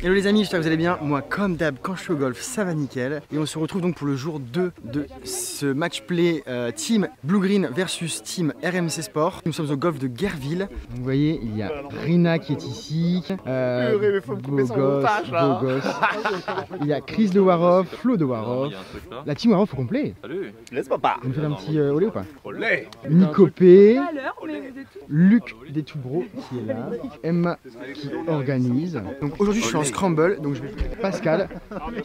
Hello les amis, j'espère que vous allez bien. Moi comme d'hab quand je suis au golf ça va nickel. Et on se retrouve donc pour le jour 2 de ce match play team Blue Green versus team RMC Sport. Nous sommes au golf de Guerville. Vous voyez il y a Rina qui est ici, beau gosse. Il y a Chris de Warhoff, Flo de Warhoff. La team Warhoff au complet. Salut. Laisse-moi pas. Vous me faites un petit olé ou pas? Olé. Nico P, Luc des Toubros qui est là, Emma qui organise. Donc aujourd'hui je suis en scramble, donc je vais Pascal,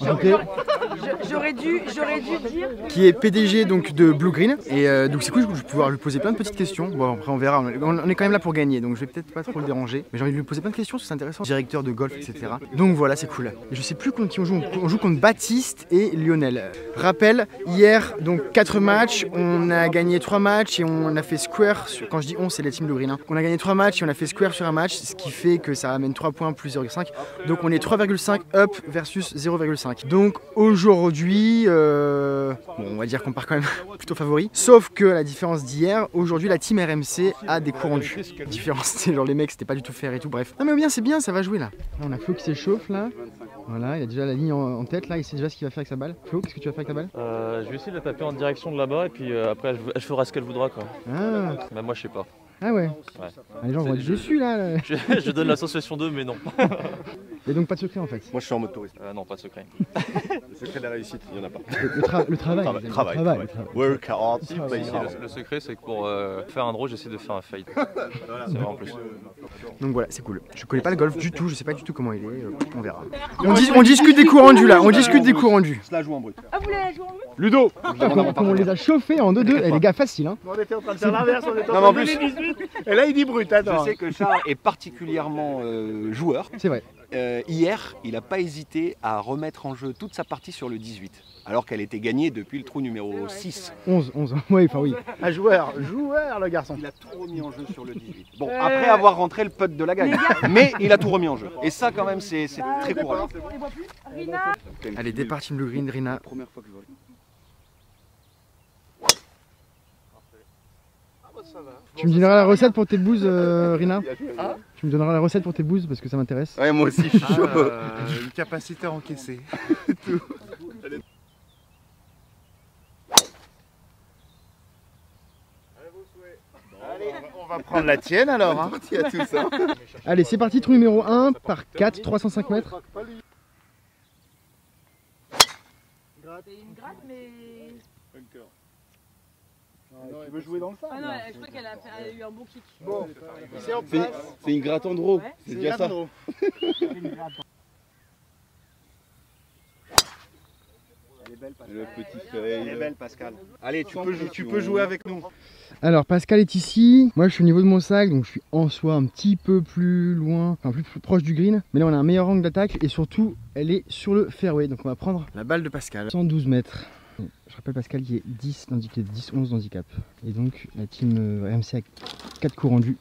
j'aurais dû dire, qui est PDG donc de Blue Green. Et donc c'est cool, je vais pouvoir lui poser plein de petites questions. Bon après on verra, on est quand même là pour gagner, donc je vais peut-être pas trop le déranger. Mais j'ai envie de lui poser plein de questions parce que c'est intéressant. Directeur de golf, etc. Donc voilà, c'est cool. Et je sais plus contre qui on joue. On joue contre Baptiste et Lionel. Rappel, hier donc 4 matchs, on a gagné 3 matchs et on a fait square. Quand je dis on, c'est les teams Blue Green. On a gagné 3 matchs et on a fait square sur un match, ce qui fait que ça amène 3 points plus 0,5. Donc on est 3,5 up versus 0,5. Donc aujourd'hui, bon, on va dire qu'on part quand même plutôt favori. Sauf que à la différence d'hier, aujourd'hui la team RMC a des coups rendus. La différence, c'est genre les mecs c'était pas du tout fair et tout, bref. Non mais bien, c'est bien, ça va jouer là. Là on a Flo qui s'échauffe là. Voilà, il a déjà la ligne en tête là, il sait déjà ce qu'il va faire avec sa balle. Flo, qu'est-ce que tu vas faire avec ta balle? Je vais essayer de la taper en direction de là-bas et puis après elle fera ce qu'elle voudra quoi. Ah. Bah moi je sais pas. Ah ouais, ah, les gens vont être déçus là. Je donne l'association 2 mais non. Il n'y a donc pas de secret en fait. Moi je suis en mode touriste. Non, pas de secret. Le secret de la réussite, il n'y en a pas. Le travail. Work hard. Le secret c'est que pour faire un draw j'essaie de faire un fade. C'est vraiment plus. Donc voilà, c'est cool. Je connais pas le golf du tout, je sais pas du tout comment il est, on verra. On discute des coups rendus là, on discute des coups rendus. Je la joue en brut. ah vous voulez la jouer en brut? Ludo. Comme on les a chauffés en 2-2, les gars facile hein. On était en train de faire l'inverse, on était en train de faire 18 et là il dit brut, attends. Je sais que Charles est particulièrement joueur. C'est vrai. Hier, il n'a pas hésité à remettre en jeu toute sa partie sur le 18, alors qu'elle était gagnée depuis le trou numéro 6. 11, oui, enfin oui. Un joueur le garçon. Il a tout remis en jeu sur le 18. Bon, après avoir rentré le putt de la gagne, mais il a tout remis en jeu. Et ça, quand même, c'est très courageux. Rina. Allez, départ team Blue Green, Rina. Première fois que je vois. Tu me donneras la recette pour tes bouses, Rina? Tu me donneras la recette pour tes bouses parce que ça m'intéresse. Ouais, moi aussi je suis chaud. Une capacité à encaisser. Allez, on va prendre la tienne alors. Hein. À tout ça. Allez, c'est parti, trou numéro 1 par 4, 305 mètres. C'est une gratte mais... Tu veux jouer dans le Ah sable? non, je crois qu'elle a eu un bon kick. Bon, c'est en place. C'est une gratte en draw. Ouais. C'est déjà ça. Le petit Elle est feuille. belle Pascal. Allez, Tu peux jouer avec nous. Alors, Pascal est ici. Moi, je suis au niveau de mon sac, donc je suis en soi un petit peu plus loin, enfin plus proche du green. Mais là, on a un meilleur angle d'attaque et surtout, elle est sur le fairway. Donc, on va prendre la balle de Pascal. 112 mètres. Je rappelle Pascal qui est 10 d'handicap, 10-11 d'handicap. Et donc la team RMC a 4 coups rendus.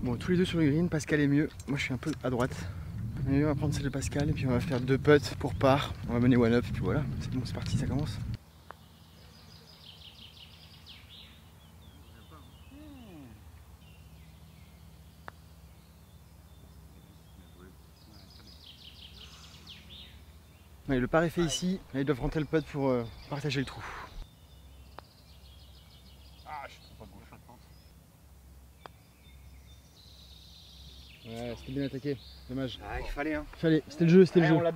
Bon, tous les deux sur le green, Pascal est mieux. Moi je suis un peu à droite. Allez, on va prendre celle de Pascal et puis on va faire 2 putts pour par. On va mener one up et puis voilà. C'est bon, c'est parti, ça commence. Ouais, le par est fait ici, là, ils doivent rentrer le putt pour partager le trou. Ah, je suis trop à gauche. Ouais, c'était bien attaqué, dommage. Ah, il fallait, hein. C'était le jeu, c'était le jeu. On l'a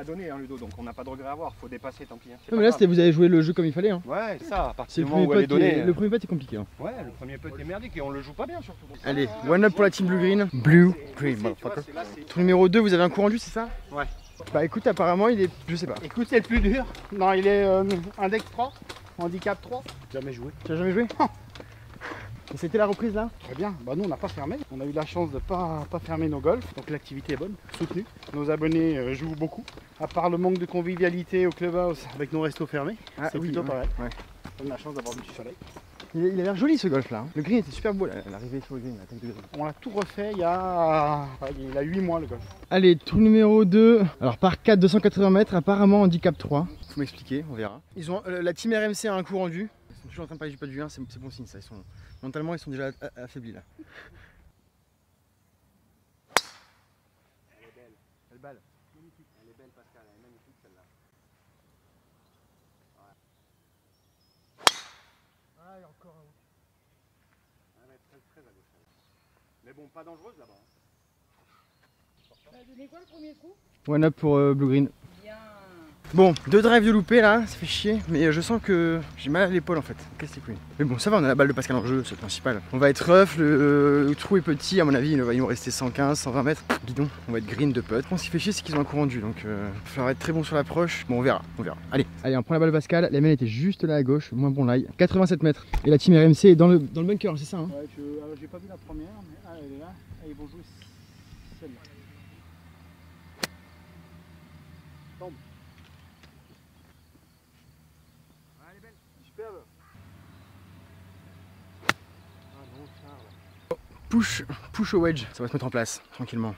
donné, hein, Ludo, donc on n'a pas de regret à avoir. Faut dépasser, tant pis. Hein. Non, mais là, vous avez joué le jeu comme il fallait. Hein. Ouais, ça, à C'est partir le du moment premier où elle est putt donnée. le premier putt est compliqué. Hein. Ouais, le premier putt est merdique et on le joue pas bien surtout. Allez, one up pour la team Blue Green. Blue Green, motherfucker. Trou numéro 2, vous avez un coup rendu, c'est ça? Ouais. Bah écoute, apparemment, il est. Je sais pas. Écoute, c'est le plus dur. Non, il est index 3, handicap 3. Jamais joué. Tu as jamais joué? Et c'était la reprise là? Très bien. Bah nous on n'a pas fermé. On a eu la chance de pas fermer nos golfs. Donc l'activité est bonne, soutenue. Nos abonnés jouent beaucoup. À part le manque de convivialité au clubhouse avec nos restos fermés, c'est plutôt pareil. Ouais. On a la chance d'avoir du soleil. Il a l'air joli ce golf là. Le green était super beau, l'arrivée sur le green, la tête de green. On l'a tout refait il y a 8 mois le golf. Allez, trou numéro 2. Alors par 4, 280 mètres, apparemment handicap 3. Faut m'expliquer, on verra. Ils ont, la team RMC a un coup rendu. Ils sont toujours en train de parler du pas du 1, c'est bon signe ça. Mentalement ils sont déjà affaiblis là. Elle est belle. Belle balle. Magnifique. Elle est belle Pascal, elle est magnifique celle-là. Ah, il y a encore un. Elle est très à gauche. Mais bon, pas dangereuse là-bas. T'as donné quoi le premier trou? One up pour Blue Green. Bien. Bon, 2 drives de loupé là, ça fait chier, mais je sens que j'ai mal à l'épaule en fait. Qu'est-ce que c'est cool. Mais bon, ça va, on a la balle de Pascal en jeu, c'est le principal. On va être rough, le trou est petit, à mon avis, il va nous rester 115, 120 mètres. Bidon, on va être green de putt. Ce qui fait chier, c'est qu'ils ont un coup rendu, donc il va falloir être très bon sur l'approche. Bon, on verra. Allez, on prend la balle de Pascal, la mienne était juste là à gauche, moins bon l'ail. 87 mètres. Et la team RMC est dans le bunker, c'est ça hein? Ouais, j'ai pas vu la première, mais elle est là. Ils vont jouer celle-là. Tombe. Elle est belle. Superbe. Ah non, Charles. Push au wedge, ça va se mettre en place, tranquillement.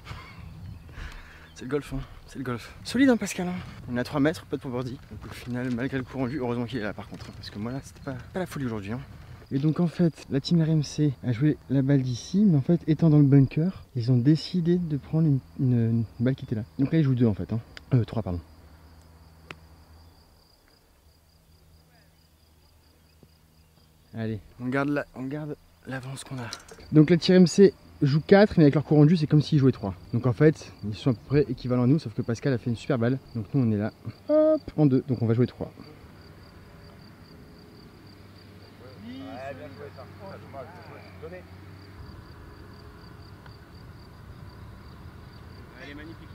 C'est le golf, hein. C'est le golf. Solide hein Pascal, hein. On est à 3 mètres, pas de pour birdie. Donc au final, malgré le coup rendu, heureusement qu'il est là par contre, hein, parce que moi là, c'était pas la folie aujourd'hui. Hein. Et donc en fait, la team RMC a joué la balle d'ici, mais en fait, étant dans le bunker, ils ont décidé de prendre une balle qui était là. Donc là, ils jouent 2 en fait, hein. 3 pardon. Allez, on garde l'avance qu'on a. Donc la team RMC joue 4, mais avec leur coup rendu, c'est comme s'ils jouaient 3. Donc en fait, ils sont à peu près équivalents à nous, sauf que Pascal a fait une super balle. Donc nous, on est là, hop, en 2, donc on va jouer 3. Ouais, bien joué ça. Dommage. Donnez. Elle est magnifique.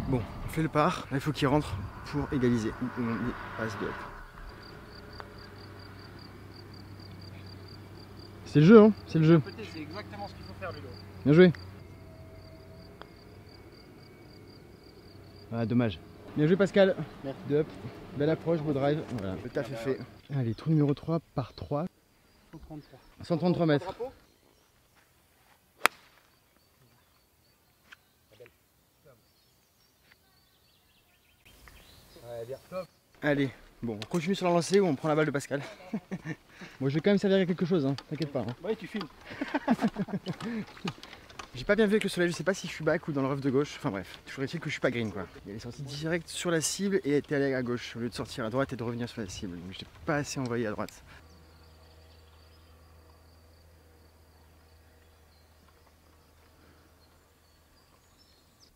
Bon, on fait le par. Là, il faut qu'il rentre pour égaliser. Ou on y passe de up. C'est le jeu, hein. C'est le jeu. C'est exactement ce qu'il faut faire, Ludo. Bien joué. Ah, dommage. Bien joué, Pascal. Merci. De up. Belle approche, beau drive. Voilà, le taf est fait. Allez, trou numéro 3 par 3. 133. 133 mètres. Drapeau. Ouais, bien. Allez, bon, on continue sur la lancée ou on prend la balle de Pascal. Bon, je vais quand même servir à quelque chose, hein. T'inquiète pas. Hein. Ouais, tu filmes. J'ai pas bien vu avec le soleil, je sais pas si je suis back ou dans le rough de gauche. Enfin bref, toujours est-il que je suis pas green quoi. Il est sorti direct sur la cible et était allé à gauche au lieu de sortir à droite et de revenir sur la cible. Donc j'étais pas assez envoyé à droite.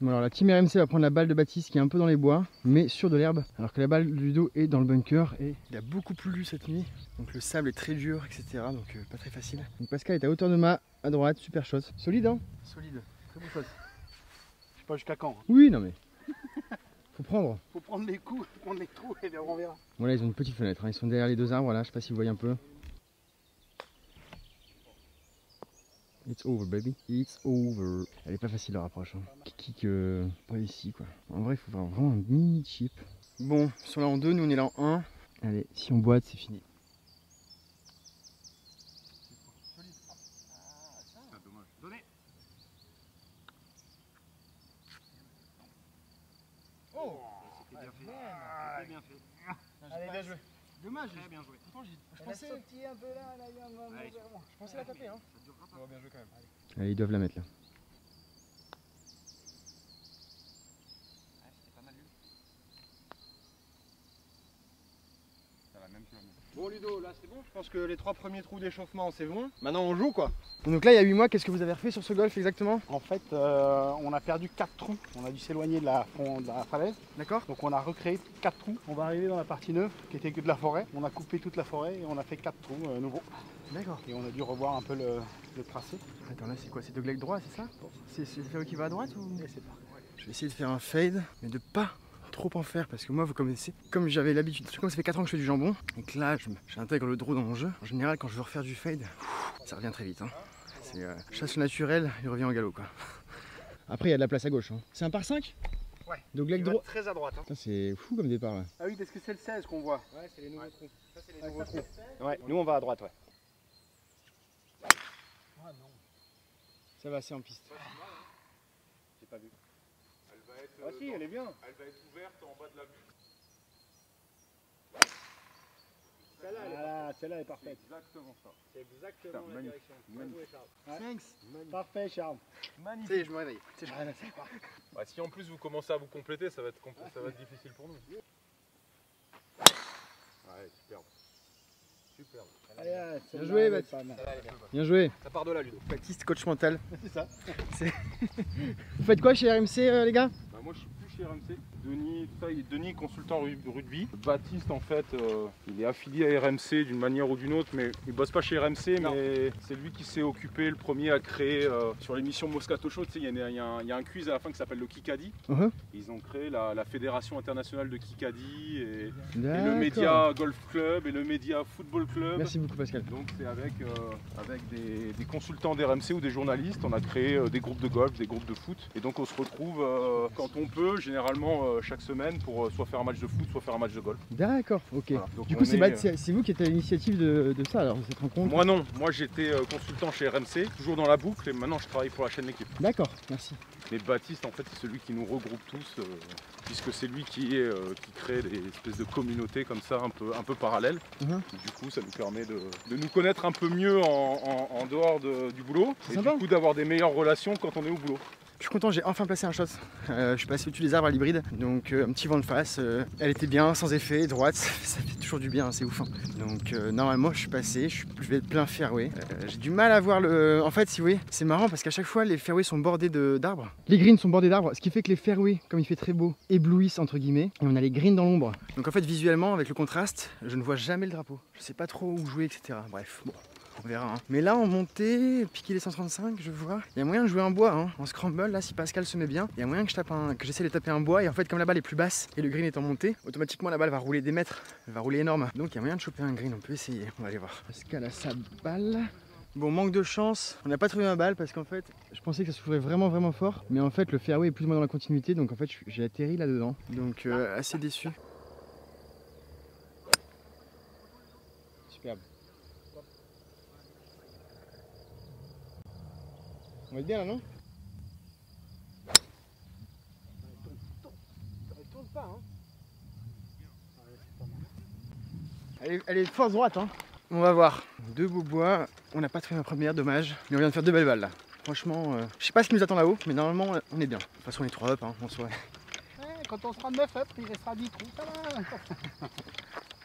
Bon alors la team RMC va prendre la balle de Baptiste qui est un peu dans les bois, mais sur de l'herbe, alors que la balle de Ludo est dans le bunker et il a beaucoup plu cette nuit. Donc le sable est très dur, etc. Donc pas très facile. Donc Pascal est à hauteur de ma à droite, super shot. Solide hein. Solide, très beau shot. Je sais pas jusqu'à quand. Hein. Oui non mais faut prendre. Faut prendre les coups, prendre les trous et on verra. Bon là ils ont une petite fenêtre, hein. Ils sont derrière les 2 arbres là, je sais pas si vous voyez un peu. It's over baby, it's over. Elle est pas facile leur approche, hein. Kick pas ici quoi. En vrai il faut faire vraiment un mini chip. Bon, ils sont là en 2, nous on est là en 1. Allez, si on boite c'est fini. Donnez. Oh, C'était bien fait. C'était bien fait. allez bien joué. Dommage, Très bien joué. je pensais un peu là, il y a un moment vers moi. Je pensais la taper hein. Ça durera pas. Bien joué quand même. Allez, ils doivent la mettre là. C'était pas mal lu. Ça va même plus. Bon Ludo, là c'est bon. Je pense que les 3 premiers trous d'échauffement c'est bon. Maintenant on joue quoi. Donc là il y a 8 mois, qu'est-ce que vous avez refait sur ce golf exactement? En fait, on a perdu 4 trous. On a dû s'éloigner de la falaise. D'accord. Donc on a recréé 4 trous. On va arriver dans la partie neuve qui était que de la forêt. On a coupé toute la forêt et on a fait 4 trous nouveaux. D'accord. Et on a dû revoir un peu le tracé. Attends là c'est quoi? C'est de leg droit, c'est ça? C'est le fairway qui va à droite ou? Et c'est parti. Je vais essayer de faire un fade, mais de pas trop en faire parce que moi vous connaissez, comme j'avais l'habitude, comme ça fait 4 ans que je fais du jambon et que là j'intègre le draw dans mon jeu, en général quand je veux refaire du fade, ça revient très vite hein. C'est chasse naturelle, il revient en galop quoi. Après il y a de la place à gauche hein. C'est un par 5? Ouais. Donc Tu leg vas droit. très à droite. Hein. Putain, c'est fou comme départ là. Ah oui, parce que c'est le 16 qu'on voit. Ouais, c'est les nouveaux trous. Ça, c'est les nouveaux trous. Ouais, nous on va à droite, ouais. Ah non. Ça va, c'est en piste. J'ai pas vu. Elle va être, Ah si, elle est bien. elle va être ouverte en bas de la butte. Celle-là est parfaite. Exactement ça. C'est exactement Putain, la magnifique. direction. Bien joué, Charles. Ouais. Thanks. Parfait, Charles. Magnifique. Ça y est, je me réveille. C'est Ah, là, c'est parfait. Bah, si en plus vous commencez à vous compléter, ça va être difficile pour nous. Ouais, superbe. Superbe. Allez, Bien joué, Baptiste. Baptiste. Bien joué. Ça part de là, Ludo. Baptiste, coach mental. C'est ça. Vous faites quoi chez RMC les gars? Bah, moi je suis plus chez RMC. Denis, tout ça, Denis est consultant rugby. Baptiste en fait, il est affilié à RMC d'une manière ou d'une autre, mais il bosse pas chez RMC, mais c'est lui qui s'est occupé le premier à créer sur l'émission Moscato Show, tu sais, il y a un quiz à la fin qui s'appelle le Kikadi. Ils ont créé la Fédération Internationale de Kikadi et le Média Golf Club et le Média Football Club. Merci beaucoup Pascal. Donc c'est avec des consultants d'RMC ou des journalistes, on a créé des groupes de golf, des groupes de foot. Et donc on se retrouve quand on peut, généralement chaque semaine, pour soit faire un match de foot, soit faire un match de golf. D'accord, ok. Voilà. Donc Du coup, on est, c'est vous qui êtes à l'initiative de ça, alors cette rencontre? moi non, moi j'étais consultant chez RMC, toujours dans la boucle, et maintenant je travaille pour la chaîne L'équipe. D'accord, merci. Mais Baptiste en fait c'est celui qui nous regroupe tous, puisque c'est lui qui crée des espèces de communautés comme ça un peu parallèles. Du coup ça nous permet de nous connaître un peu mieux en dehors du boulot, et sympa. du coup d'avoir des meilleures relations quand on est au boulot. Je suis content, j'ai enfin placé un shot. Je suis passé au-dessus des arbres à l'hybride, donc un petit vent de face. Elle était bien, sans effet, droite, ça fait toujours du bien, c'est ouf. Hein. Donc normalement je suis passé, je vais être plein fairway. J'ai du mal à voir le... En fait, si vous voyez, c'est marrant parce qu'à chaque fois les fairways sont bordés d'arbres. Les greens sont bordés d'arbres, ce qui fait que les fairways, comme il fait très beau, éblouissent entre guillemets. Et on a les greens dans l'ombre. Donc en fait visuellement, avec le contraste, je ne vois jamais le drapeau. Je sais pas trop où jouer, etc. Bref, bon. On verra. Hein. Mais là, en montée, piquer les 135, je vois. Il y a moyen de jouer un bois. Hein. En scramble, là, si Pascal se met bien, il y a moyen que j'essaie de taper un bois. Et en fait, comme la balle est plus basse et le green est en montée, automatiquement la balle va rouler des mètres. Elle va rouler énorme. Donc il y a moyen de choper un green. On peut essayer. On va aller voir. Pascal a sa balle. Bon, manque de chance. On n'a pas trouvé ma balle parce qu'en fait, je pensais que ça s'ouvrait vraiment fort. Mais en fait, le fairway est plus ou moins dans la continuité. Donc en fait, j'ai atterri là-dedans. Donc assez déçu. Superbe. On va être bien là, non? Elle tourne pas, hein. Elle est de force droite, hein. On va voir. Deux beaux bois. On n'a pas trouvé ma première, dommage. Mais on vient de faire deux belles balles là. Franchement, je sais pas ce qui nous attend là-haut, mais normalement on est bien. De toute façon, on est 3 up, hein, en soi. Ouais, quand on sera 9 up, il restera 10 trous, ça va.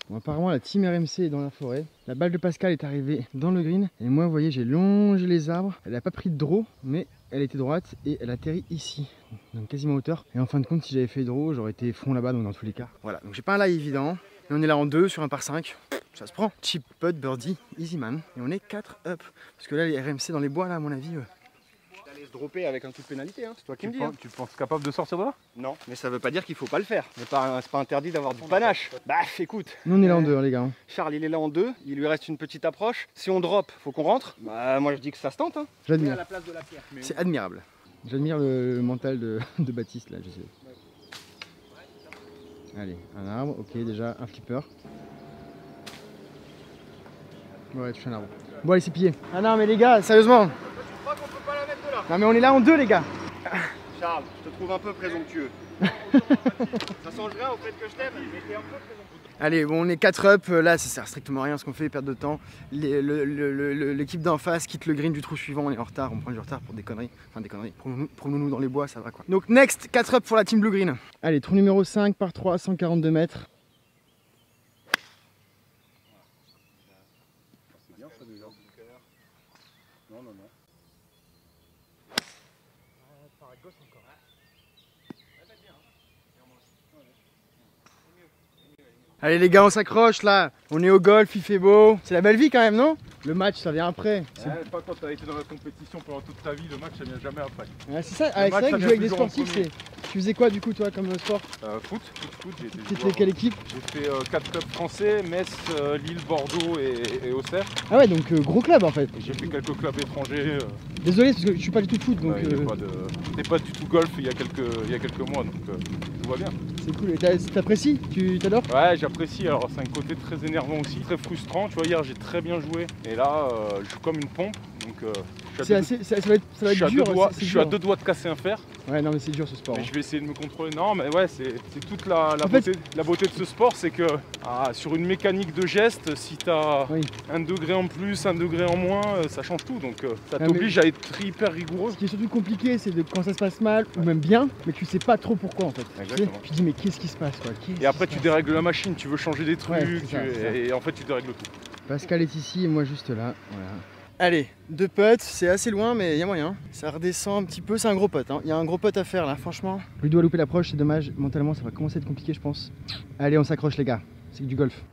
Bon, apparemment la team RMC est dans la forêt. La balle de Pascal est arrivée dans le green. Et moi, vous voyez, j'ai longé les arbres. Elle n'a pas pris de draw, mais elle était droite et elle atterrit ici. Donc quasiment à hauteur. Et en fin de compte, si j'avais fait draw, j'aurais été front là-bas, donc dans tous les cas. Voilà, donc j'ai pas un lie évident. Mais on est là en 2 sur un par 5. Ça se prend. Chip, putt, birdie, easy man. Et on est 4 up. Parce que là, les RMC dans les bois, là, à mon avis... D'aller se dropper avec un coup de pénalité, hein. C'est toi qui me dis. Hein. Tu penses capable de sortir de là? Non, mais ça veut pas dire qu'il faut pas le faire. C'est pas interdit d'avoir du panache. Bah écoute. Nous, on est là en 2, hein, les gars. Charles, il est là en 2, il lui reste une petite approche. Si on drop, faut qu'on rentre. Bah moi je dis que ça se tente. Hein. J'admire. À la place de la pierre. C'est admirable. J'admire le mental de Baptiste, là, je sais. Allez, un arbre, ok, déjà, un flipper. Ouais, tu fais un arbre. Bon, allez, c'est plié. Ah non, mais les gars, sérieusement. Tu crois qu'on peut pas la mettre de là? Non, mais on est là en 2, les gars. Charles, je te trouve un peu présomptueux. Ça change rien au fait que je t'aime, mais t'es un peu présomptueux. Allez, bon, on est 4 up. Là, ça sert strictement à rien ce qu'on fait, perte de temps. L'équipe d'en face quitte le green du trou suivant. On est en retard, on prend du retard pour des conneries. Enfin, des conneries. Promenons-nous dans les bois, ça va quoi. Donc, next, 4 up pour la team Blue Green. Allez, trou numéro 5 par 3, 142 mètres. C'est bien ça déjà. Non. Allez les gars, on s'accroche là. On est au golf, il fait beau. C'est la belle vie quand même, non? Le match, ça vient après. Pas quand tu as été dans la compétition pendant toute ta vie, le match ça vient jamais après. Ouais, c'est ça, Le match, c'est vrai ça que vient jouer avec des toujours en sportifs, premier. Tu faisais quoi du coup toi comme sport? Foot, j'ai été T'étais joueur, quelle équipe? J'ai fait 4 clubs français, Metz, Lille, Bordeaux et Auxerre. Ah ouais, donc gros club en fait. Et j'ai fait quelques clubs étrangers. Désolé parce que je suis pas du tout de foot donc J'étais pas du tout golf il y a quelques mois, donc tout va bien. c'est cool. Et t'apprécies? Tu t'adores? Ouais, j'apprécie. Alors c'est un côté très énervant aussi, très frustrant. Tu vois, hier j'ai très bien joué et là je suis comme une pompe. Donc ça va être dur. Je suis à 2 doigts de casser un fer. Ouais, non mais c'est dur ce sport. Mais je vais essayer de me contrôler. Non, mais ouais, c'est toute la beauté de ce sport, c'est que sur une mécanique de geste, si t'as 1 degré en plus, 1 degré en moins, ça change tout. Donc ça t'oblige à être hyper rigoureux. Ce qui est surtout compliqué, c'est quand ça se passe mal ou même bien, mais tu sais pas trop pourquoi en fait. Exactement. Tu te dis mais qu'est-ce qui se passe quoi? Et après tu dérègles la machine, tu veux changer des trucs, et en fait tu dérègles tout. Pascal est ici et moi juste là. Voilà. Allez, 2 putts, c'est assez loin mais il y a moyen. Ça redescend un petit peu, c'est un gros putt. Il y a un gros putt à faire là, franchement. Ludo a loupé l'approche, c'est dommage. Mentalement, ça va commencer à être compliqué, je pense. Allez, on s'accroche les gars. C'est que du golf.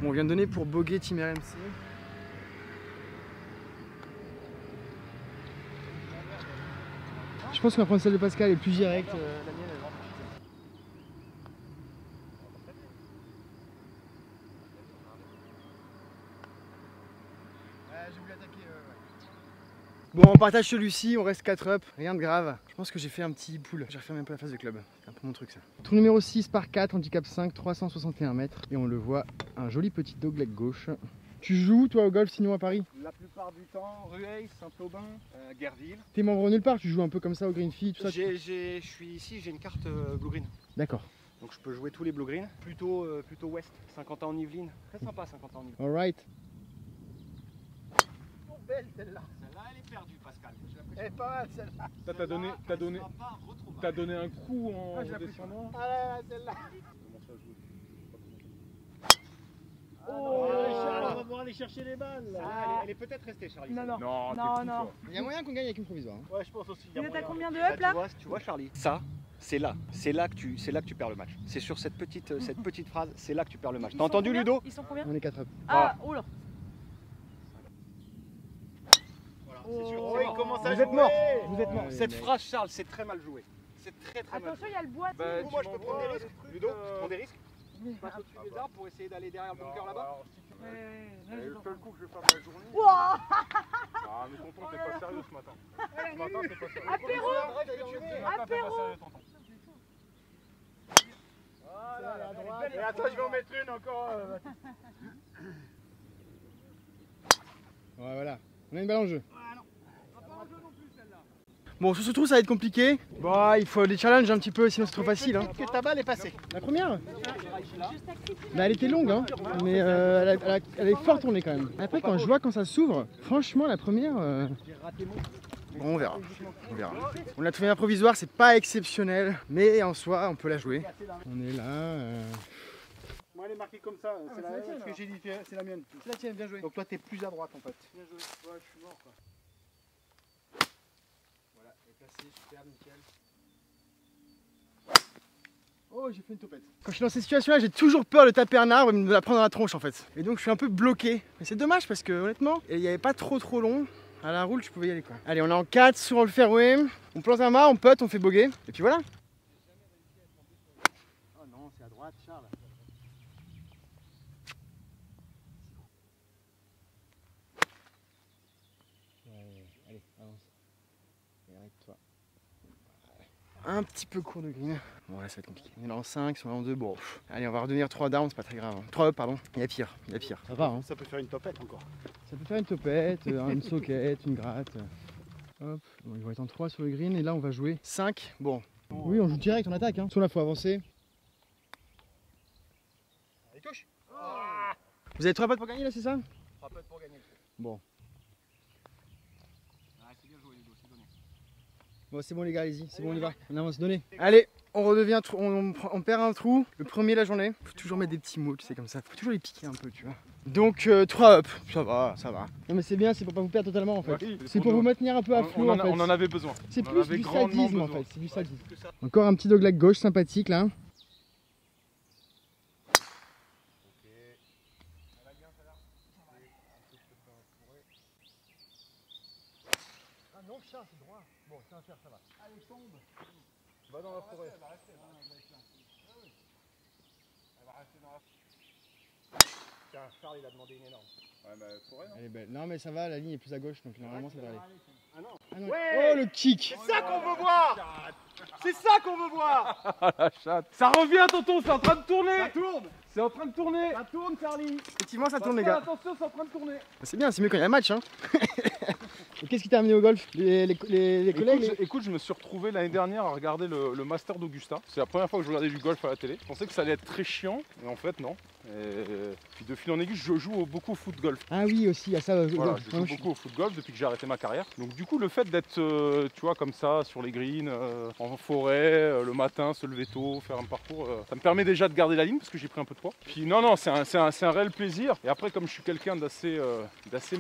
Bon, on vient de donner pour bogey Team RMC. Je pense que ma prendre celle de Pascal est plus directe. La mienne elle rentre. J'ai voulu attaquer. Bon, on partage celui-ci, on reste 4 up, rien de grave. Je pense que j'ai fait un petit pull. J'ai refermé un peu la phase de club. C'est un peu mon truc ça. Trou numéro 6 par 4, handicap 5, 361 mètres. Et on le voit, un joli petit dogleg gauche. Tu joues toi au golf sinon à Paris? La plupart du temps, Rueil, Saint-Aubin, Guerville. T'es membre nulle part, tu joues un peu comme ça au green fee, tout ça? Je suis ici, j'ai une carte Blue Green. D'accord. Donc je peux jouer tous les Blue Green. Plutôt ouest, Saint-Quentin-en-Yvelines. Très sympa Saint-Quentin-en-Yvelines. Alright. Belle celle-là. Celle-là elle est perdue Pascal. Elle est pas mal celle-là. T'as donné un coup en descendant. Ah là, celle-là. Oh, Charles, on va pouvoir aller chercher les balles. Elle est peut-être restée Charlie. Non, non. Non. Il y a moyen qu'on gagne avec une provisoire. Hein. Ouais, je pense aussi. Vous êtes à combien de up là? Tu vois Charlie. Ça, c'est là que tu perds le match. C'est sur cette petite phrase, c'est là que tu perds le match. T'as entendu Ludo? Ils sont combien? On est 4 up. Ah, oula. C'est sûr. Oh, Il commence à Vous êtes mort. Vous êtes mort. Cette phrase Charles, c'est très mal joué. C'est très mal Attention, joué. il y a le bois. Bah, Moi je peux prendre des m'envoies risques. le truc, Ludo, je prends des risques. Pas au-dessus des arbres pour essayer d'aller derrière le bunker là-bas. C'est le seul coup que je vais faire de la journée. Ouah. Ah mais tonton t'es pas sérieux ce matin. Ce matin t'es pas sérieux. Apéro. Apéro. Et attends, je vais en mettre une encore. Ouais, voilà. On a une balle en jeu. Bon, sur ce trou, ça va être compliqué. Bon, il faut des challenges un petit peu, sinon c'est trop facile. Hein. Que ta balle est passée. La première bah, elle était longue, hein. Mais elle est fort tournée quand même. Après, quand je vois quand ça s'ouvre, franchement, la première. Bon, on verra. On a trouvé un provisoire, c'est pas exceptionnel, mais en soi, on peut la jouer. On est là. Moi, elle est marquée comme ça. C'est la ce que j'ai dit, c'est la mienne. C'est la tienne, bien joué. Donc toi, t'es plus à droite en fait. Bien joué. Ouais, je suis mort quoi. Voilà, elle est placée, super, nickel. Oh, j'ai fait une topette. Quand je suis dans ces situations-là, j'ai toujours peur de taper un arbre et de me la prendre dans la tronche en fait. Et donc je suis un peu bloqué. Mais c'est dommage parce que honnêtement, il n'y avait pas trop long. À la roule, tu pouvais y aller quoi. Allez, on est en 4 sur le fairway. On plante un mât, on putt, on fait bogey. Et puis voilà. Oh non, c'est à droite, Charles. Allez, avance. Et arrête-toi. Un petit peu court de green. Bon là ça va être compliqué. On est là en 5, ils sont là en 2. Bon, allez, on va redevenir 3 down, c'est pas très grave. 3 up, pardon. Il y a pire, Ça va, hein. Ça peut faire une topette encore. Ça peut faire une topette, une soquette, une gratte. Hop, bon, ils vont être en 3 sur le green et là on va jouer 5. Bon, oui, on joue direct, on attaque. Hein. Sur là, faut avancer. Allez, touche. Vous avez 3 potes pour gagner là, c'est ça? 3 potes pour gagner. Bon. Ah, c'est bien joué Ludo, c'est donné. Bon, c'est bon les gars, allez-y, c'est bon, on y va. On avance, donnez. Allez, on redevient, on perd un trou, le premier de la journée. Faut toujours mettre des petits mots, tu sais, comme ça. Faut toujours les piquer un peu, tu vois. Donc 3 up, ça va, ça va. Non mais c'est bien, c'est pour pas vous perdre totalement en fait. Oui, c'est pour vous maintenir un peu à flot en fait. On en avait besoin. C'est On en plus avait du grandement sadisme en besoin. fait, c'est du sadisme. Encore un petit dogleg gauche sympathique là. Ah non, chat, c'est droit. Bon, c'est un fer, ça va. Allez, tombe. Va dans la forêt. Elle va rester dans la... Tiens, Charles il a demandé une énorme. Ouais, mais forêt, non? Elle est belle. Non mais ça va, la ligne est plus à gauche donc normalement ça devrait aller. Ah non. Ah non. Ouais. Oh le kick. C'est ça qu'on veut voir. C'est ça qu'on veut voir. Ah la chatte. Ça revient, tonton, c'est en train de tourner. Ça tourne. C'est en train de tourner. Ça tourne, Charlie. Effectivement ça tourne les gars. Attention, c'est en train de tourner. C'est bien, c'est mieux quand il y a un match hein. Et qu'est-ce qui t'a amené au golf? Les collègues Écoute, je me suis retrouvé l'année dernière à regarder le Master d'Augusta. C'est la première fois que je regardais du golf à la télé. Je pensais que ça allait être très chiant, mais en fait non. Et puis de fil en aiguille, je joue beaucoup au foot golf. Ah oui aussi, il y a ça. Voilà, je joue beaucoup au foot golf depuis que j'ai arrêté ma carrière. Donc du coup, le fait d'être, tu vois, comme ça, sur les greens, en forêt, le matin, se lever tôt, faire un parcours, ça me permet déjà de garder la ligne parce que j'ai pris un peu de poids. Puis non, c'est un réel plaisir. Et après, comme je suis quelqu'un d'assez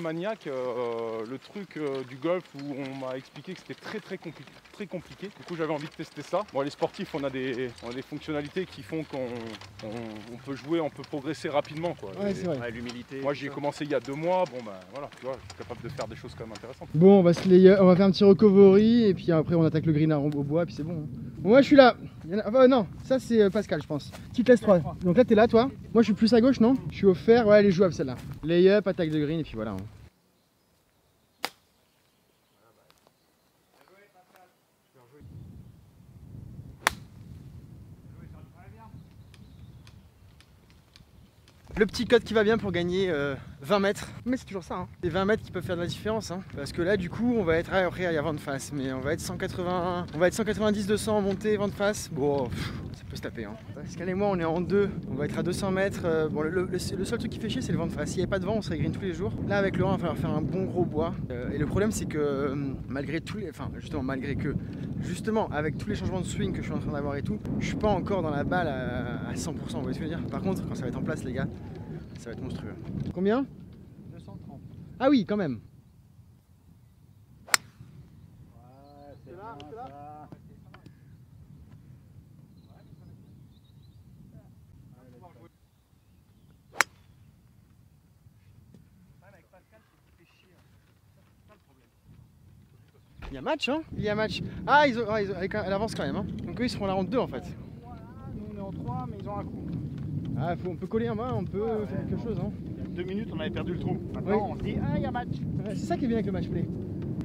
maniaque, le truc du golf où on m'a expliqué que c'était très compliqué. Du coup, j'avais envie de tester ça. Bon, les sportifs, on a des fonctionnalités qui font qu'on peut jouer, on peut progresser rapidement, quoi. Ouais, c'est vrai. Ouais, l'humilité. Moi, j'y ai commencé il y a 2 mois. Bon, ben voilà, tu vois, je suis capable de faire des choses quand même intéressantes. Bon, on va se layer, on va faire un petit recovery et puis après on attaque le green au bois et puis c'est bon. Hein. Bon, moi je suis là. Non, ça c'est Pascal je pense. Petite laisse 3. Donc là t'es là toi. Moi je suis plus à gauche non? Je suis au fer, ouais elle est jouable celle-là. Lay-up, attaque de green et puis voilà. Hein. Le petit code qui va bien pour gagner 20 mètres. Mais c'est toujours ça, hein. C'est 20 mètres qui peuvent faire de la différence. Hein. Parce que là, du coup, on va être après il y a vent de face. Mais on va être 180, on va être 190-200 en montée, vent de face. Bon, ça peut se taper. Hein. Pascal et moi, on est en 2. On va être à 200 mètres. Bon, le seul truc qui fait chier, c'est le vent de face. S'il n'y avait pas de vent, on serait green tous les jours. Là, avec Laurent, il va falloir faire un bon gros bois. Et le problème, c'est que malgré tous les. Enfin, justement, avec tous les changements de swing que je suis en train d'avoir et tout, je suis pas encore dans la balle à 100%. Vous voyez ce que je veux dire? Par contre, quand ça va être en place, les gars, ça va être monstrueux. Combien? 230. Ah oui, quand même. Ouais, c'est là, c'est là. Il y a match, hein? Il y a match. Ah, elle avance quand même, hein? Donc eux, ils seront là en 2 en fait. Nous on est en 3, mais ils ont un coup. Ah, on peut coller un main, on peut faire quelque chose, hein? Il y a 2 minutes, on avait perdu le trou. Maintenant, on se dit, ah, il y a match. Ouais, c'est ça qui est bien avec le match play.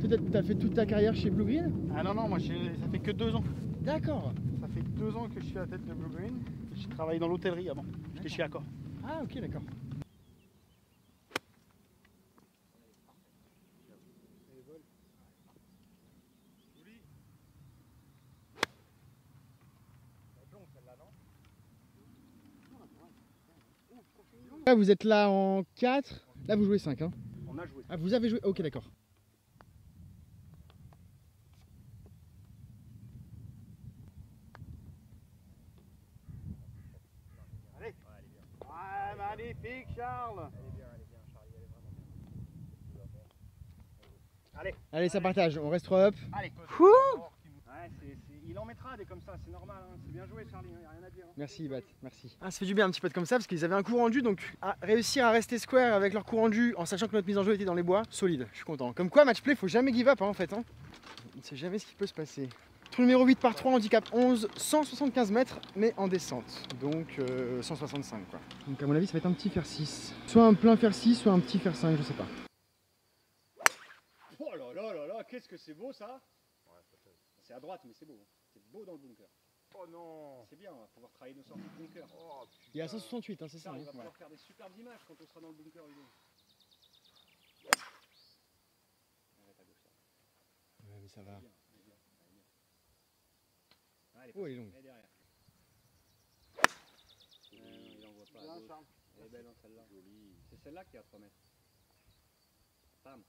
Toi, t'as fait toute ta carrière chez Blue Green? Ah non, moi, ça fait que 2 ans. D'accord. Ça fait 2 ans que je suis à la tête de Blue Green. J'ai travaillé dans l'hôtellerie avant. J'étais chez Accor. Ah, ok, d'accord. Là, vous êtes là en 4. Là, vous jouez 5, hein? On a joué. Ah, vous avez joué? Ok, d'accord. Allez. Ouais, magnifique, Charles. Allez. Allez, ça partage. On reste 3 up. Allez. Wouh! Ouais, il en mettra des comme ça, c'est normal. Hein. C'est bien joué, Charlie. Il n'y a rien à dire. Hein. Merci, Bat. Merci. Ah, ça fait du bien un petit peu comme ça parce qu'ils avaient un coup rendu. Donc, réussir à rester square avec leur coup rendu en sachant que notre mise en jeu était dans les bois, solide. Je suis content. Comme quoi, match play, faut jamais give up hein, en fait. Hein. On ne sait jamais ce qui peut se passer. Trou numéro 8 par 3, handicap 11, 175 mètres, mais en descente. Donc 165 quoi. Donc à mon avis, ça va être un petit fer 6. Soit un plein fer 6, soit un petit fer 5, je sais pas. Oh là là là là, qu'est-ce que c'est beau ça. C'est à droite, mais c'est beau. C'est beau dans le bunker. Oh non. C'est bien, on va pouvoir travailler nos sorties de bunker. Oh, Il y a 168, hein, c'est ça. Il Hein, va ouais. pouvoir faire des superbes images quand on sera dans le bunker, Hugo. Arrête à gauche, là. Ouais, mais ça va. Elle est bien. Allez, Oh, elle est longue. elle est derrière. Non, il en voit pas. À gauche. Elle est belle, hein, celle-là. C'est celle-là qui est à 3 mètres. Bam.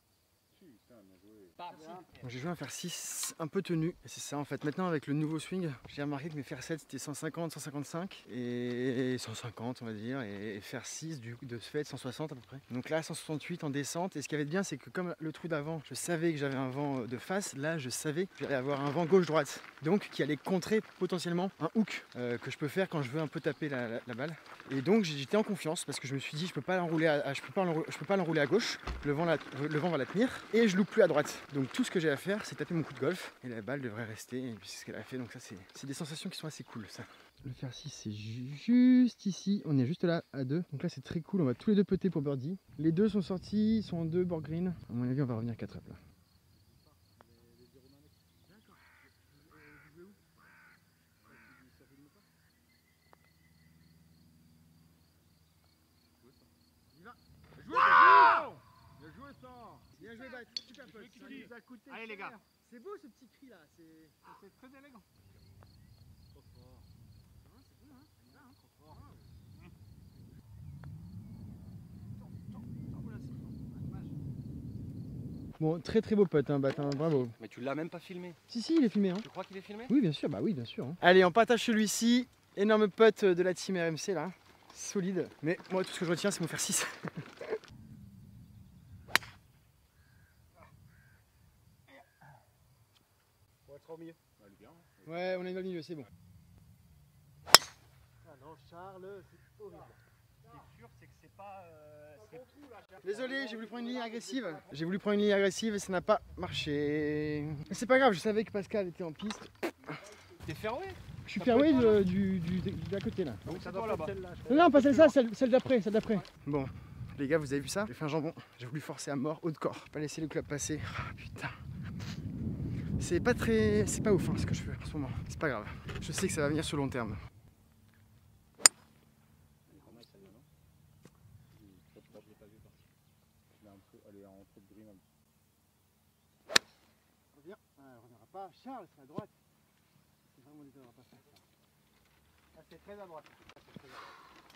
Bon, j'ai joué un fer 6 un peu tenu, et c'est ça en fait. Maintenant avec le nouveau swing, j'ai remarqué que mes fer 7 c'était 150, 155 et 150 on va dire, et fer 6 de ce fait 160 à peu près. Donc là 168 en descente, et ce qui avait de bien c'est que comme le trou d'avant, je savais que j'avais un vent de face, là je savais que j'allais avoir un vent gauche-droite, donc qui allait contrer potentiellement un hook que je peux faire quand je veux un peu taper la balle. Et donc j'étais en confiance parce que je me suis dit je peux pas l'enrouler à gauche, le vent va la tenir et je loupe plus à droite. Donc tout ce que j'ai à faire c'est taper mon coup de golf et la balle devrait rester, et puis c'est ce qu'elle a fait, donc ça c'est des sensations qui sont assez cool ça. Le fer 6 c'est juste ici, on est juste là à 2, donc là c'est très cool, on va tous les deux putter pour birdie. Les deux sont sortis, ils sont en 2 board green, à mon avis on va revenir 4 up là. Bien joué, Bat, super pote. Ça nous a coûté. Allez les gars. C'est beau ce petit cri là, c'est très élégant. trop fort. Non, c'est bon, hein, ça y va, hein, trop fort. Bon, très très beau pote, hein, Bat, hein, bravo. Mais tu l'as même pas filmé. Si, il est filmé. Hein. Tu crois qu'il est filmé? Oui, bien sûr, bah oui, bien sûr. Hein. Allez, on partage celui-ci. Énorme pote de la team RMC là, solide. Mais moi, tout ce que je retiens, c'est mon fer 6. Au milieu. Ouais, on est dans le milieu, c'est bon. Ah non, Charles, c'est horrible. Ce qui est sûr, c'est que c'est pas. Désolé, j'ai voulu prendre une ligne agressive. Et ça n'a pas marché. Mais c'est pas grave, je savais que Pascal était en piste. T'es fairway? Je suis fairway d'à côté là. Donc ça doit là-bas. Non, pas celle-là, celle d'après, Bon, les gars, vous avez vu ça? J'ai fait un jambon. J'ai voulu forcer à mort, haut de corps. Pas laisser le club passer. Ah putain. C'est pas ouf hein, ce que je fais en ce moment. C'est pas grave. Je sais que ça va venir sur le long terme. Reviens. Elle reviendra pas. Charles, c'est à droite. C'est vraiment désolé, on va pas faire ça. Ah, c'est très à droite.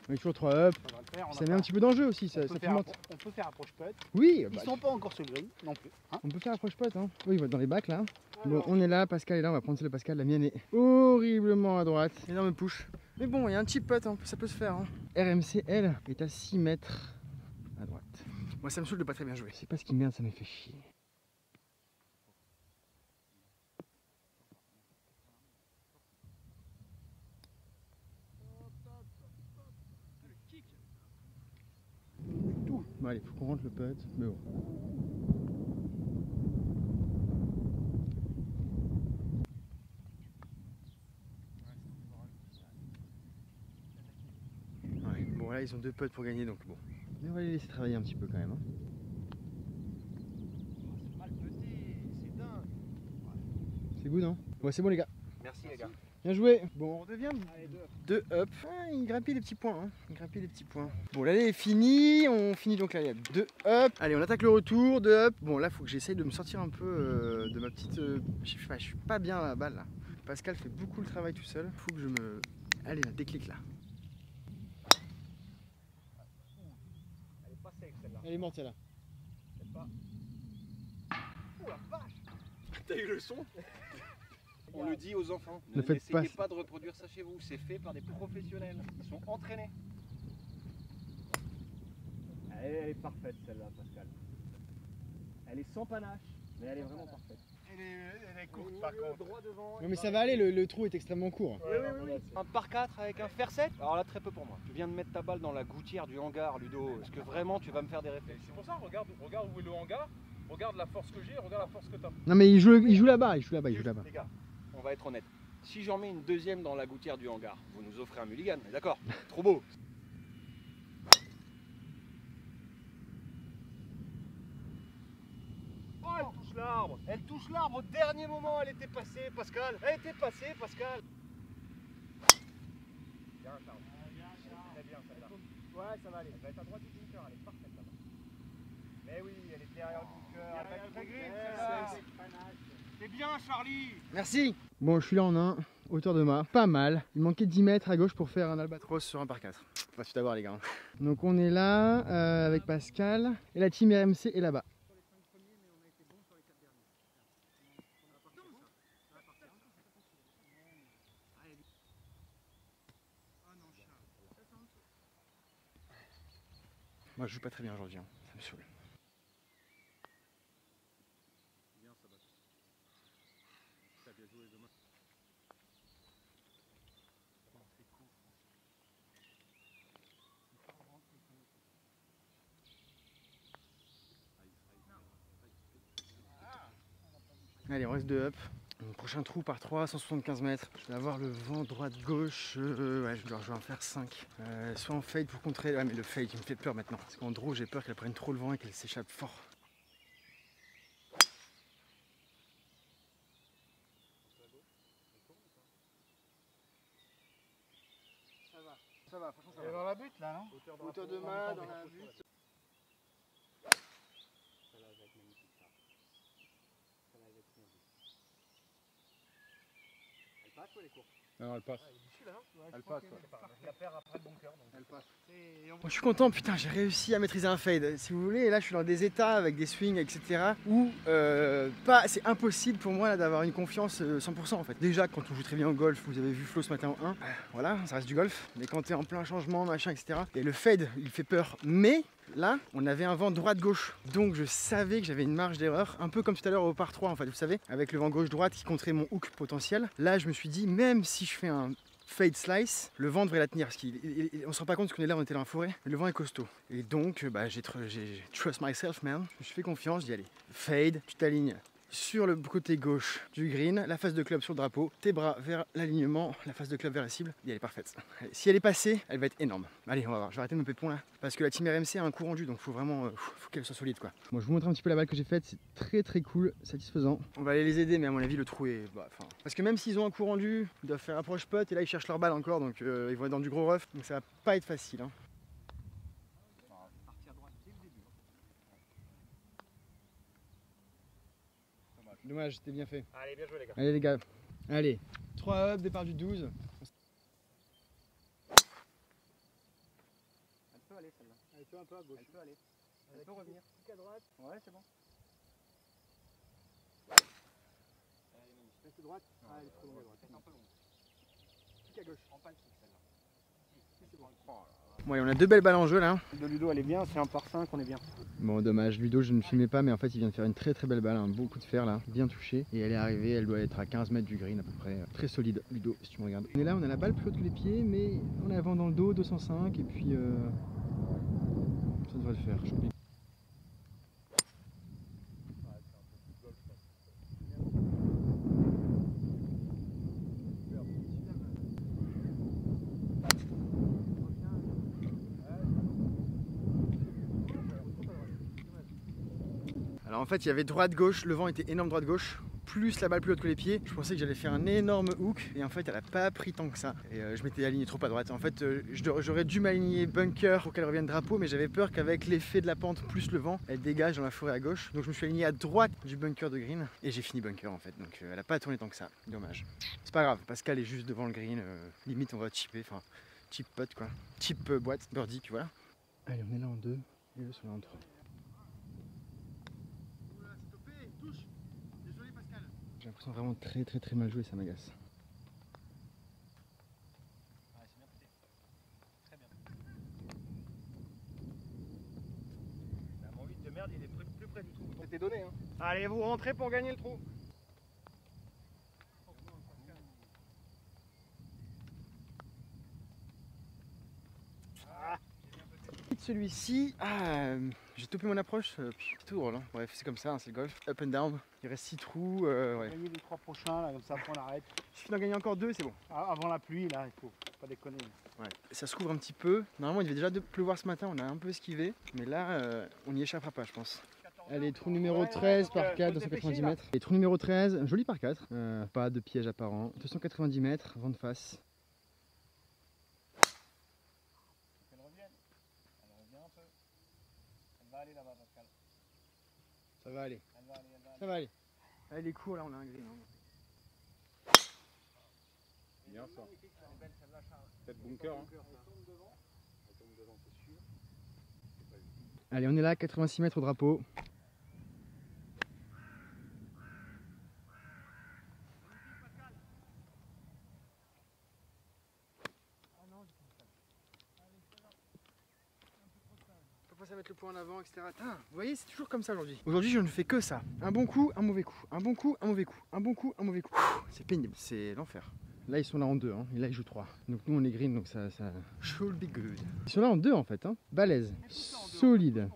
On est toujours 3 up. Ça va le faire. Ça met un petit peu d'enjeu aussi, ça pimente. On peut faire approche putt. Oui, Ils sont pas encore sur le green non plus. Hein, on peut faire approche pote. Hein. Oui, il va être dans les bacs là. Bon, on est là, Pascal est là, on va prendre celle de Pascal. La mienne est horriblement à droite. Énorme push. Mais bon, il y a un chip putt, hein, ça peut se faire. Hein. RMC, elle, est à 6 mètres à droite. Moi, ça me saoule de pas très bien jouer. C'est pas ce qui merde, ça me fait chier. Bon, allez, faut qu'on rentre le putt. Mais bon. Ouais, bon là ils ont 2 putts pour gagner donc bon. Mais on va les laisser travailler un petit peu quand même. Hein. c'est mal puté, c'est dingue. C'est good, hein? Ouais, c'est bon les gars. Merci les gars. Bien joué. Bon, on redevient Allez, 2 up. Ah, il grappille les petits points. Hein. Il grappille les petits points. Bon, l'allée est finie. On finit donc l'allée à 2 up. Allez, on attaque le retour. 2 up. Bon, là, faut que j'essaye de me sortir un peu de ma petite. Je sais pas, je suis pas bien à la balle là. Pascal fait beaucoup le travail tout seul. Faut que je me. Allez, là, déclic là. Elle est pas safe celle-là. Elle est morte celle-là. C'est pas. Oh la vache. T'as eu le son? On le dit aux enfants, Ne faites n'essayez pas de reproduire ça chez vous, c'est fait par des professionnels, ils sont entraînés. Elle est parfaite celle-là, Pascal. Elle est sans panache, mais elle est vraiment parfaite. Elle est courte par contre. Droit devant. Non, mais ça va aller, le trou est extrêmement court. Oui. Un par 4 avec un fer 7? Alors là, très peu pour moi. Tu viens de mettre ta balle dans la gouttière du hangar, Ludo. Est-ce que vraiment tu vas me faire des réflexes? C'est pour ça, regarde où est le hangar, regarde la force que j'ai, regarde la force que t'as. Non, mais il joue là-bas, il joue là-bas. Les gars, on va être honnête. Si j'en mets une deuxième dans la gouttière du hangar, vous nous offrez un mulligan, d'accord? Trop beau. Oh, elle touche l'arbre. Elle touche l'arbre au dernier moment. Elle était passée, Pascal. Elle était passée, Pascal. Bien, Charles. Très bien, celle-là. Ouais, ça va aller. Elle va être à droite du bunker. Elle est parfaite là-bas. Mais oui, elle est derrière le bunker. Elle va être très grise. C'est bien, Charlie. Merci. Bon, je suis là en 1, hauteur de mât, pas mal. Il manquait 10 mètres à gauche pour faire un albatros sur un par 4. On va tout avoir les gars. Donc on est là avec Pascal et la team RMC est là-bas. Moi je joue pas très bien aujourd'hui, hein. Ça me saoule. Bien ça bat. T'as bien joué demain. Allez, on reste 2 up. Mon prochain trou par 3, 175 mètres. Je vais avoir le vent droite-gauche. Ouais, je vais en faire 5. Soit en fade pour contrer. Ouais, mais le fade, il me fait peur maintenant. Parce qu'en draw, j'ai peur qu'elle prenne trop le vent et qu'elle s'échappe fort. Ça va, franchement ça va. Dans la butte là, non? Hauteur de main, dans la butte. Elle passe ou elle est courte? Non, elle passe. Elle passe. La paire après le bunker. Elle passe. Bon, je suis content, putain, j'ai réussi à maîtriser un fade. Si vous voulez, là je suis dans des états avec des swings, etc. où c'est impossible pour moi là, d'avoir une confiance 100% en fait. Déjà, quand on joue très bien au golf, vous avez vu Flo ce matin en 1, voilà, ça reste du golf. Mais quand tu es en plein changement, machin, etc. Et le fade, il fait peur. Mais là, on avait un vent droite-gauche. Donc je savais que j'avais une marge d'erreur, un peu comme tout à l'heure au par 3 en fait, vous savez, avec le vent gauche-droite qui contrait mon hook potentiel. Là, je me suis dit, même si je fais un fade slice, le vent devrait la tenir parce qu'on se rend pas compte qu'on est là, on était dans la forêt, mais le vent est costaud. Et donc, j'ai trust myself, man. Je me suis fait confiance, j'y allais. Fade, tu t'alignes sur le côté gauche du green, la face de club sur le drapeau, tes bras vers l'alignement, la face de club vers la cible, et elle est parfaite. Allez, si elle est passée, elle va être énorme. Allez, on va voir, je vais arrêter de me pépon là, parce que la team RMC a un coup rendu, donc faut vraiment faut qu'elle soit solide quoi. Moi je vous montre un petit peu la balle que j'ai faite, c'est très très cool, satisfaisant. On va aller les aider, mais à mon avis le trou est... parce que même s'ils ont un coup rendu, ils doivent faire approche putt, et là ils cherchent leur balle encore, donc ils vont être dans du gros rough, donc ça va pas être facile. Hein. Dommage, c'était bien fait. Allez, bien joué les gars. Allez les gars, allez, 3 up, départ du 12. Elle peut aller celle-là. Elle peut un peu à gauche. Elle peut aller. Elle peut revenir. Kick à droite. Ouais, c'est bon. Reste droite. Ah, elle est trop longue à droite. C'est un peu long. Kick à gauche. En pas le kick celle-là. C'est bon. Bon allez, on a 2 belles balles en jeu là. De Ludo, elle est bien. C'est un par 5, on est bien. Bon dommage, Ludo je ne filmais pas mais en fait il vient de faire une très très belle balle, un beau coup de fer là, bien touché. Et elle est arrivée, elle doit être à 15 mètres du green à peu près. Très solide Ludo si tu me regardes. On est là, on a la balle plus haute que les pieds mais on a vent dans le dos, 205 et puis ça devrait le faire. Alors en fait il y avait droite-gauche, le vent était énorme droite-gauche, plus la balle plus haute que les pieds. Je pensais que j'allais faire un énorme hook et en fait elle a pas pris tant que ça. Et je m'étais aligné trop à droite. En fait j'aurais dû m'aligner bunker pour qu'elle revienne drapeau, mais j'avais peur qu'avec l'effet de la pente plus le vent, elle dégage dans la forêt à gauche. Donc je me suis aligné à droite du bunker de green et j'ai fini bunker en fait. Donc elle a pas tourné tant que ça, dommage. C'est pas grave, Pascal est juste devant le green, limite on va chipper, enfin chip putt quoi. Chip boîte, birdie, puis voilà. Allez on est là en 2 et eux sont là en 3. J'ai l'impression vraiment très mal joué, ça m'agace. Ouais, c'est bien pété. Très bien. Mon 8 de merde, il est plus près du trou. C'était donné. Hein. Allez, vous rentrez pour gagner le trou. Celui-ci, j'ai topé mon approche, c'est tout drôle. Hein. Bref, c'est comme ça, hein, c'est le golf. Up and down, il reste 6 trous. Ouais. Gagner les 3 prochains, là, comme ça, après on arrête. Si tu en gagner encore 2, c'est bon. Avant la pluie, là, il faut pas déconner. Ouais. Ça se couvre un petit peu. Normalement, il devait déjà pleuvoir ce matin, on a un peu esquivé. Mais là, on n'y échappera pas, je pense. Allez, trou numéro 13 par 4, 290 mètres. Et trou numéro 13, joli par 4. Pas de piège apparent. 290 mètres, vent de face. Elle revient un peu. Elle va aller là-bas, Pascal. Ça va aller. Elle va aller. Ça va aller. Allez, les coups, là, on a un green. Hein. Bien ça. Peut-être bunker. Hein. Allez, on est là, 86 mètres au drapeau. commencer à mettre le poing en avant, etc. Putain, vous voyez, c'est toujours comme ça aujourd'hui. Aujourd'hui, je ne fais que ça. Un bon coup, un mauvais coup. Un bon coup, un mauvais coup. Un bon coup, un mauvais coup. C'est pénible, c'est l'enfer. Là, ils sont là en 2, hein, et là, ils jouent 3. Donc nous, on est green, donc ça... Should be good. Ils sont là en 2, en fait, hein. Balèze. Solide.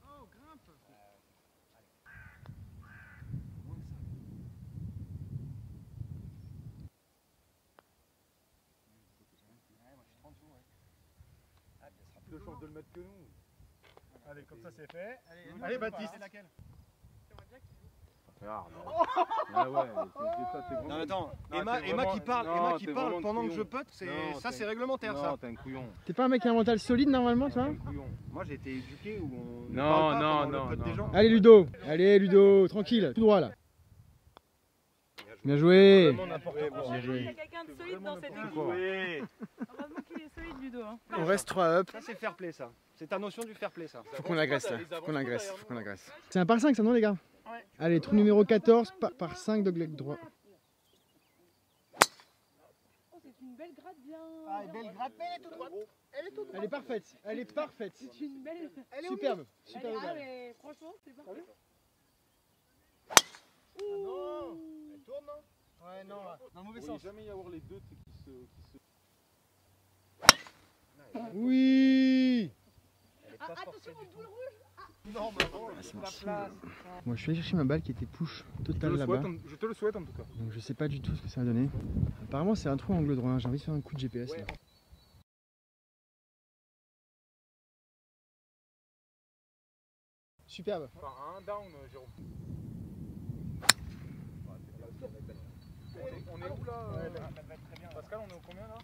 Oh, grimpe. Plus de chance de le mettre que nous. Allez, comme ça c'est fait. Allez, Baptiste. Regarde. Ah ouais, t'es vraiment... Non, attends, Non, Emma t'es qui vraiment- parle, non, Emma qui t'es parle vraiment pendant que couillon. je pote, Non, ça t'es- c'est réglementaire Non, ça. t'es un couillon. T'es pas un mec qui a un mental solide, normalement, T'es toi un couillon. Moi j'ai été éduqué où on ne Non, parle pas non, pendant non, le pote des non. gens. Allez, Ludo. Allez, Ludo. Tranquille, tout droit, là. Bien joué. Vraiment n'importe quoi. Il y a quelqu'un de solide dans cette équipe. Oui. Heureusement qu'il est solide, Ludo. Hein. On reste 3 up. Ça c'est fair play ça. C'est ta notion du fair play ça. Faut qu'on l'agresse là, faut qu'on l'agresse, faut qu'on l'agresse. C'est un par 5 ça non les gars? Ouais. Allez, trou numéro 14 par 5 de leg droit. Oh, c'est une belle gratte bien. Ah, belle grappe, elle est toute droite. Elle est toute droite. Elle est parfaite, elle est parfaite. C'est une belle. Elle est Superbe, superbe. Ah, mais franchement, c'est parfait. Non, elle tourne non? Ouais, non, là. Dans le mauvais Il ne sens. jamais y avoir les deux qui se... Oui. Ah, attention aux boules rouges. Non, mais bon, c'est la marche. place. Moi je suis allé chercher ma balle qui était push totale là-bas. Je te le souhaite en tout cas. Donc je sais pas du tout ce que ça va donner. Apparemment c'est un trou angle droit, hein. J'ai envie de faire un coup de GPS là. Superbe. Enfin, un down, Jérôme. On est où là Ouais, ça va être très bien. Pascal, on est au combien là?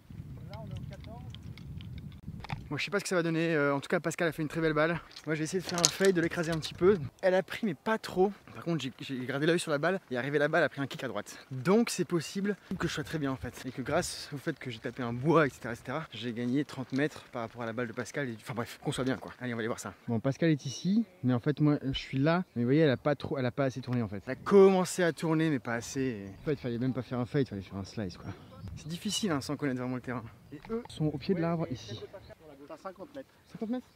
Là, on est au 14. Moi je sais pas ce que ça va donner, en tout cas Pascal a fait une très belle balle. Moi j'ai essayé de faire un fade, de l'écraser un petit peu. Elle a pris mais pas trop. Par contre j'ai gardé l'œil sur la balle et arrivé la balle a pris un kick à droite. Donc c'est possible que je sois très bien en fait. Et que grâce au fait que j'ai tapé un bois etc, j'ai gagné 30 mètres par rapport à la balle de Pascal. Enfin bref, qu'on soit bien quoi. Allez on va aller voir ça. Bon Pascal est ici, mais en fait moi je suis là. Mais vous voyez elle a pas assez tourné en fait. Elle a commencé à tourner mais pas assez. En fait il fallait même pas faire un fade, il fallait faire un slice quoi. C'est difficile hein, sans connaître vraiment le terrain. Et eux sont au pied de l'arbre ici. T'as 50 mètres. 50 mètres.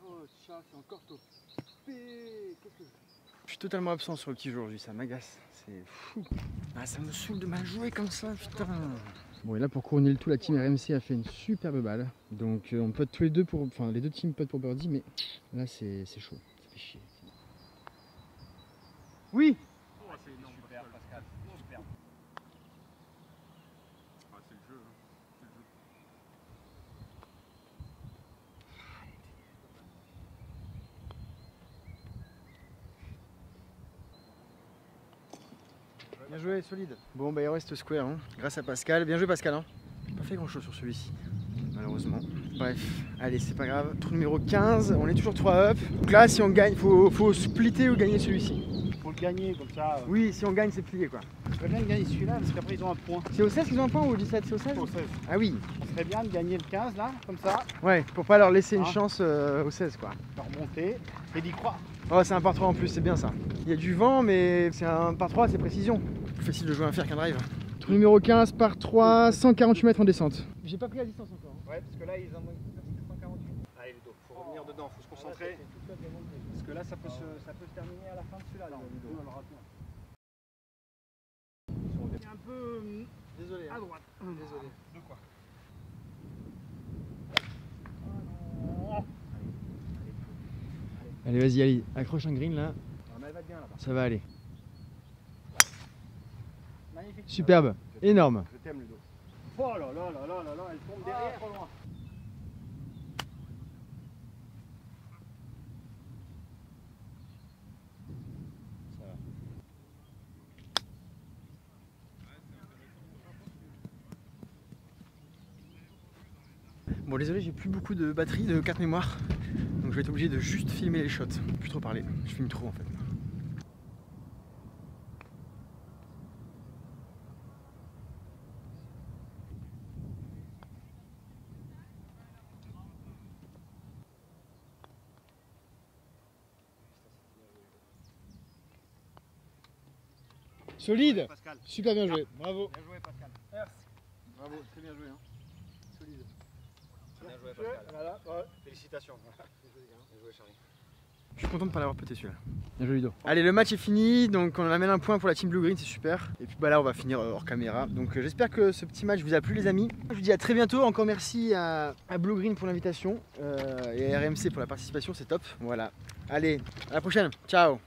Oh, chat, c'est encore top. Je suis totalement absent sur le petit jeu aujourd'hui, ça m'agace. C'est fou. Ah, ça me saoule de mal jouer comme ça, putain. Bon, et là, pour couronner le tout, la team RMC a fait une superbe balle. Donc, on pote tous les deux pour. Enfin, les deux teams potent pour birdie, mais là, c'est chaud. Ça fait chier. Oui! Super, Pascal. Super. C'est le jeu. Bien joué, solide. Bon, bah il reste square, hein, grâce à Pascal. Bien joué, Pascal. Hein. Pas fait grand chose sur celui-ci, malheureusement. Bref, allez, c'est pas grave. Trou numéro 15, on est toujours 3 up. Donc là, si on gagne, faut splitter ou gagner celui-ci. Faut le gagner comme ça. Oui, si on gagne, c'est plié quoi. Je serais bien de gagner celui-là parce qu'après ils ont un point. C'est au 16 qu'ils ont un point ou au 17? C'est au 16? Au 16. Ah oui, On serait bien de gagner le 15 là, comme ça, ouais, pour pas leur laisser une Ah. chance au 16 quoi. de remonter et d'y croire. Oh, c'est un par 3 en plus, c'est bien ça. Il y a du vent, mais c'est un par 3, c'est précision. Plus facile de jouer un fer qu'un drive. Trou numéro 15 par 3, 148 mètres en descente. J'ai pas pris la distance encore. Ouais, parce que là ils en ont 148. Allez, Ludo, faut revenir dedans, faut se concentrer. Parce que là ça peut se terminer à la fin de celui-là. Ludo. Il est un peu Désolé. à droite. Désolé. De quoi? Allez, vas-y, Ali, accroche un green là, Mais elle va bien là-bas. ça va aller. Magnifique. Superbe, énorme. Je t'aime, Ludo. Oh là là là là là là, elle tombe derrière. Trop loin. Bon, désolé, j'ai plus beaucoup de batterie, de carte mémoire. Donc je vais être obligé de juste filmer les shots. Plus trop parler, je filme trop en fait. Solide. Pascal. Super bien joué. Bravo. Bien joué, Pascal. Bravo, très bien joué. Hein. Solide. Bien joué, Pascal. Voilà, ouais. Félicitations. Bien joué, Charlie. Je suis content de ne pas l'avoir pété celui-là. Bien joué Ludo. Allez, le match est fini, donc on amène un point pour la team Blue Green, c'est super. Et puis bah là on va finir hors caméra. Donc j'espère que ce petit match vous a plu les amis. Je vous dis à très bientôt, encore merci à Blue Green pour l'invitation et à RMC pour la participation, c'est top. Voilà. Allez, à la prochaine, ciao.